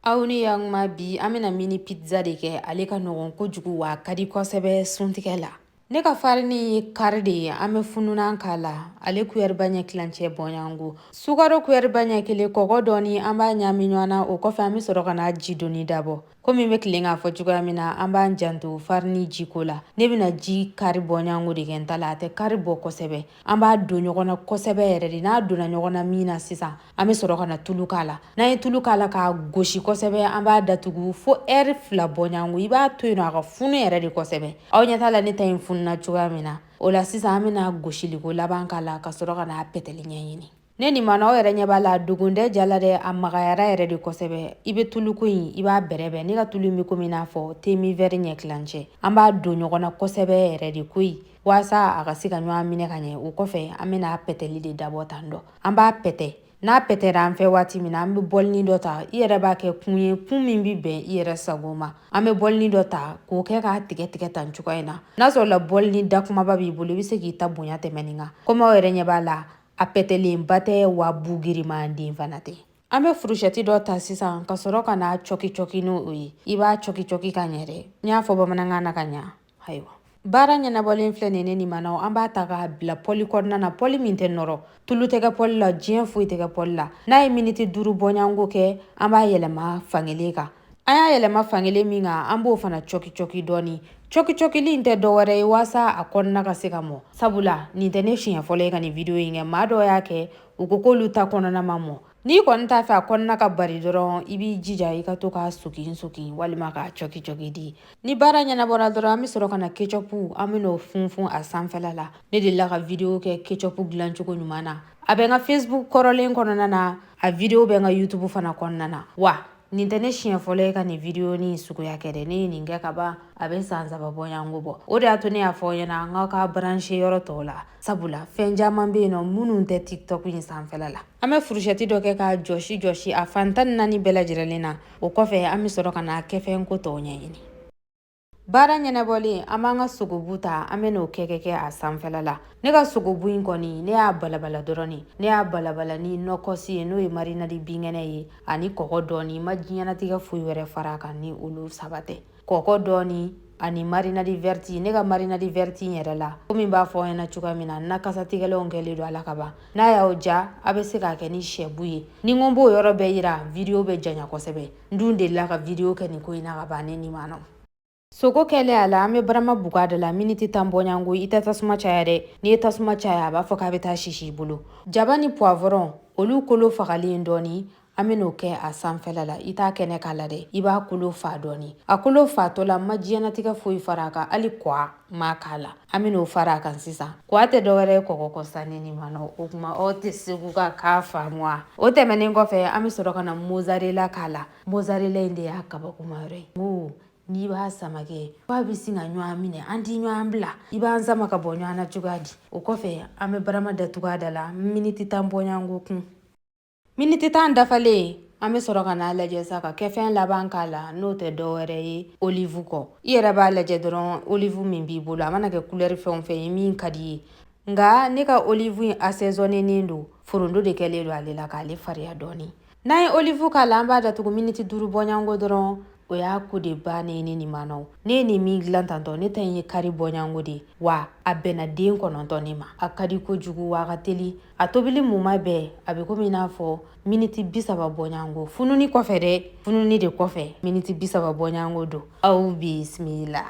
Aw ni yang ma bi an bena mini pizza de kɛ ale ka nɔgɔn kojugu wa ka di kosɛbɛ suntigɛ la. Ne ka farini ye kari de ye an bɛ fununan k'a la ale kuyɛriba ɲɛ kilancɛ bɔɲango. Sukaro kuyɛriba ɲɛ kelen kɔgɔ dɔɔni an b'a ɲami ɲɔgɔn na o kɔfɛ an bɛ sɔrɔ ka na ji dɔɔni dabɔ. Komi bɛ tilen k'a fɔ cogoya min na an b'an janto farini jiko la. Ne bɛna ji kari bɔɲango de kɛ n ta la a tɛ kari bɔ kosɛbɛ. An b'a don ɲɔgɔn na kosɛbɛ yɛrɛ de. N'a donna ɲɔgɔn na min na sisan an bɛ sɔrɔ ka na tulu k'a la. N'an ye tulu k'a la k'a gosi kosɛbɛ an b'a datugu fo heure 2 bɔɲango. I b'a to yen nɔ a ka funu yɛrɛ de kosɛbɛ. Aw ɲɛ t'a la ne ta in fununa cogoya min na. O la sisan an bɛna gosiliko laban k'a la ka sɔrɔ ka n'a pɛtɛli ɲɛɲini. Ne nin mana aw yɛrɛ ɲɛ b'a la dogondɛ jala dɛ a magayara yɛrɛ de kosɛbɛ. I bɛ tuluko in i b'a bɛrɛbɛn. Ne ka tulu in bɛ komi n'a fɔ temi vɛri ɲɛ kilancɛ. An b'a don ɲɔgɔn na kosɛbɛ yɛrɛ de koyi waasa a ka se ka ɲɔgɔn minɛ ka ɲɛ. O kɔfɛ an bɛna pɛtɛli de dabɔ tan dɔ. An b'a pɛtɛ. N'a pɛtɛra an fɛ waati min na an bɛ bɔlini dɔ ta. I yɛrɛ b'a kɛ kun ye kun min bɛ bɛn i yɛrɛ sago ma. An bɛ bɔlini dɔ ta k'o kɛ k'a tigɛ tigɛ tan cogoya in na. N'a sɔrɔ la bɔlini da kumaba b'i bolo i bɛ se k'i ta bonya tɛmɛ nin kan. Komi aw yɛrɛ ɲɛ b'a la a pɛtɛlenba tɛ wa bu girimanden fana tɛ. An bɛ furushɛti dɔ ta sisan ka sɔrɔ ka n'a cɔki n'o ye. I b'a cɔki ka ɲɛ dɛ. N y'a fɔ bamanankan na ka ɲa. Ayiwa. Baara ɲɛnabɔlen filɛ nin ne nin mana an b'a ta k'a bila pɔli kɔnɔna na pɔli min tɛ nɔrɔ. Tulu tɛ kɛ pɔli la diɲɛ foyi tɛ kɛ pɔli la. N'a ye miniti 5 bɔɲango kɛ an b'a yɛlɛma fankelen kan. An y'a yɛlɛma fankelen min kan an b'o fana cɔki dɔɔni. Cɔkili in tɛ dɔwɛrɛ ye waasa a kɔnɔna ka se ka mɔ. Sabula nin tɛ ne siɲɛ fɔlɔ ye ka nin video in kɛ. Maa dɔw y'a kɛ u ko k'olu ta kɔnɔna ma mɔ. N'i kɔni t'a fɛ a kɔnɔna ka bari dɔrɔn i b'i jija i ka to k'a sokin walima k'a cɔki di. Ni baara ɲɛnabɔra dɔrɔn an bɛ sɔrɔ ka na ketchup an bɛ n'o funfun a sanfɛla la. Ne delila ka video kɛ ketchup dilancogo ɲuman na. A bɛ n ka Facebook kɔrɔlen kɔnɔna na a video bɛ n ka YouTube fana kɔnɔna na. Wa nin tɛ ne siɲɛ fɔlɔ ye ka nin video ni suguya kɛ dɛ. Ne ye nin kɛ ka ban a bɛ san 3 bɔɲango bɔ. O de y'a to ne y'a fɔ aw ɲɛna n ka branché yɔrɔ tɔw la. Sabula fɛn caman bɛ yen nɔ minnu tɛ TikTok in sanfɛla la. An bɛ furushɛti dɔ kɛ k'a jɔsi a fan 14 bɛɛ lajɛlen na. O kɔfɛ an bɛ sɔrɔ ka na kɛfɛn ko tɔw ɲɛɲini. Baara ɲɛnabɔlen an b'an ka sogobu ta an bɛ n'o kɛ a sanfɛla la. Ne ka sogobu in kɔni ne y'a balabala dɔrɔn. Ne y'a balabala ni nɔkɔsi ye n'o ye marinade binkɛnɛ ye ani kɔgɔ dɔɔni. Ma diɲɛnatigɛ foyi wɛrɛ fara kan ni olu 3 tɛ. Kɔgɔ dɔɔni ani marinade verte. Ne ka marinade verte yɛrɛ la komi n b'a fɔ aw ɲɛna cogoya min na na kasatigɛlanw kɛlen don a la ka ban. N'a y'aw ja a bɛ se k'a kɛ ni sɛbu ye. Ni n ko n b'o yɔrɔ bɛɛ yira video bɛ janya kosɛbɛ. N dun delila ka video kɛ nin ko in na ka ban ne ni ma nɔ. Sogo kɛlen a la an bɛ barama buga da la miniti 10 bɔɲango i tɛ tasuma caya dɛ. N'i ye tasuma caya a b'a fɔ k'a bɛ taa sisi i bolo. Jaba ni poivron olu kolo fagalen dɔɔni an bɛ n'o kɛ a sanfɛla la. I t'a kɛnɛ k'a la dɛ. I b'a kolo fa dɔɔni. A kolo fatɔ la ma diɲɛnatigɛ foyi fara a kan hali kwa ma k'a la. An bɛ n'o fara a kan sisan. Kwa tɛ dɔwɛrɛ ye kɔgɔ kɔ sa ne ni ma nɔ. O kuma aw tɛ segu ka k'a faamu wa. O tɛmɛnen kɔfɛ an bɛ sɔrɔ ka na mozzarella k'a la. Mozzarella in de y'a kabakoma yɔrɔ ye. N'i b'a sama kɛ f'a bɛ sin ka ɲɔgɔn minɛ an tɛ ɲɔgɔn bila i b'an sama ka bɔ ɲɔgɔn na cogoya di. O kɔfɛ an bɛ barama datugu a da la miniti 10 bɔɲango kun. Miniti 10 dafalen an bɛ sɔrɔ ka n'a lajɛ sa ka kɛfɛn laban k'a la n'o tɛ dɔwɛrɛ ye olive kɔ. I yɛrɛ b'a lajɛ dɔrɔn olive min b'i bolo a mana kɛ couleur fɛn o fɛn ye min ka di ye. Nka ne ka olive in assaisonné don foronto de kɛlen don ale la k'ale farinya dɔɔni. N'an ye olive k'a la an b'a datugu miniti 5 bɔɲango dɔrɔn. O y'a ko de bannen ne ni ma nɔ. Ne ye nin min dilan tantɔ ne ta in ye kari bɔɲango de wa a bɛnna den 9 ne ma. A ka di kojugu wa a ka teli. A tobili muma bɛɛ a bɛ komi n'a fɔ miniti 30 bɔɲango. Fununi kɔfɛ dɛ. Fununi de kɔfɛ miniti 30 bɔɲango don. Aw bisimila.